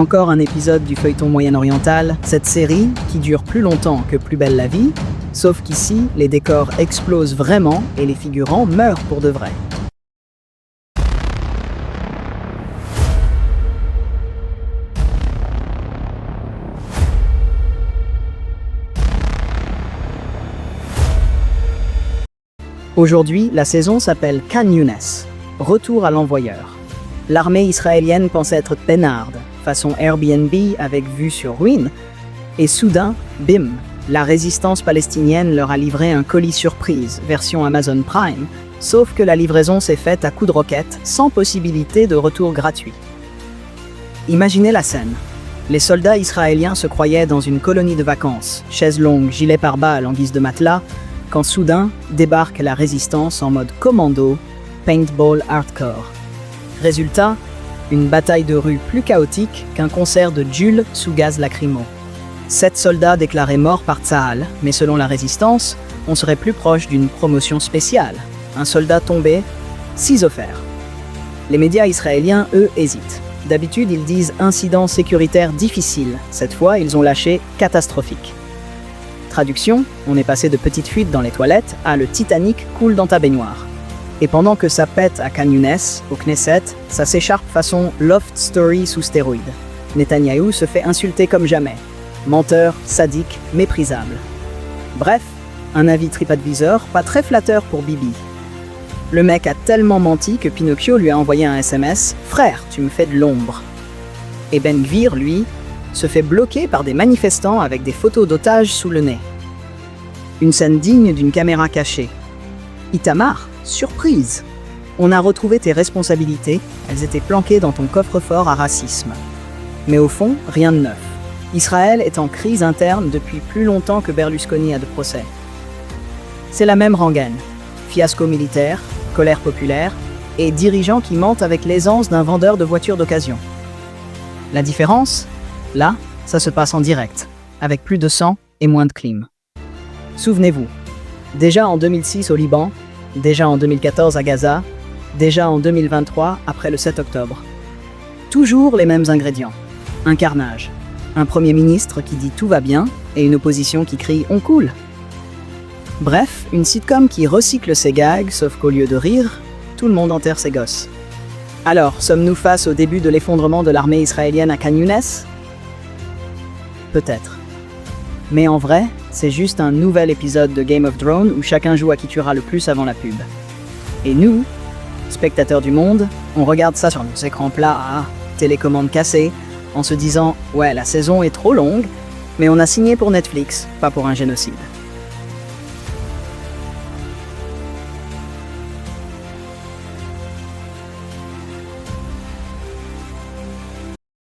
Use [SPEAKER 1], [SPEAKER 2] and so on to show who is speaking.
[SPEAKER 1] Encore un épisode du feuilleton moyen-oriental, cette série qui dure plus longtemps que Plus belle la vie, sauf qu'ici, les décors explosent vraiment et les figurants meurent pour de vrai. Aujourd'hui, la saison s'appelle Khan Younes, retour à l'envoyeur. L'armée israélienne pensait être peinarde, façon Airbnb avec vue sur ruines, et soudain, bim, la résistance palestinienne leur a livré un colis surprise, version Amazon Prime, sauf que la livraison s'est faite à coups de roquettes, sans possibilité de retour gratuit. Imaginez la scène. Les soldats israéliens se croyaient dans une colonie de vacances, chaises longues, gilets pare-balles en guise de matelas, quand soudain débarque la résistance en mode commando, paintball hardcore. Résultat, une bataille de rue plus chaotique qu'un concert de Jules sous gaz lacrymo. 7 soldats déclarés morts par Tsahal, mais selon la résistance, on serait plus proche d'une promotion spéciale. Un soldat tombé, 6 offerts. Les médias israéliens, eux, hésitent. D'habitude, ils disent incident sécuritaire difficile. Cette fois, ils ont lâché catastrophique. Traduction, on est passé de petites fuites dans les toilettes à le Titanic coule dans ta baignoire. Et pendant que ça pète à Khan Younes, au Knesset, ça s'écharpe façon Loft Story sous stéroïdes. Netanyahou se fait insulter comme jamais. Menteur, sadique, méprisable. Bref, un avis TripAdvisor pas très flatteur pour Bibi. Le mec a tellement menti que Pinocchio lui a envoyé un SMS « Frère, tu me fais de l'ombre ». Et Ben Gvir, lui, se fait bloquer par des manifestants avec des photos d'otages sous le nez. Une scène digne d'une caméra cachée. Itamar, surprise! On a retrouvé tes responsabilités, elles étaient planquées dans ton coffre-fort à racisme. Mais au fond, rien de neuf. Israël est en crise interne depuis plus longtemps que Berlusconi a de procès. C'est la même rengaine. Fiasco militaire, colère populaire et dirigeants qui mentent avec l'aisance d'un vendeur de voitures d'occasion. La différence? Là, ça se passe en direct, avec plus de sang et moins de clim. Souvenez-vous, déjà en 2006 au Liban, déjà en 2014 à Gaza, déjà en 2023 après le 7 octobre. Toujours les mêmes ingrédients. Un carnage, un premier ministre qui dit tout va bien et une opposition qui crie on coule. Bref, une sitcom qui recycle ses gags, sauf qu'au lieu de rire, tout le monde enterre ses gosses. Alors, sommes-nous face au début de l'effondrement de l'armée israélienne à Khan Younes? Peut-être. Mais en vrai, c'est juste un nouvel épisode de Game of Thrones où chacun joue à qui tuera le plus avant la pub. Et nous, spectateurs du monde, on regarde ça sur nos écrans plats à télécommande cassée, en se disant « Ouais, la saison est trop longue, mais on a signé pour Netflix, pas pour un génocide ».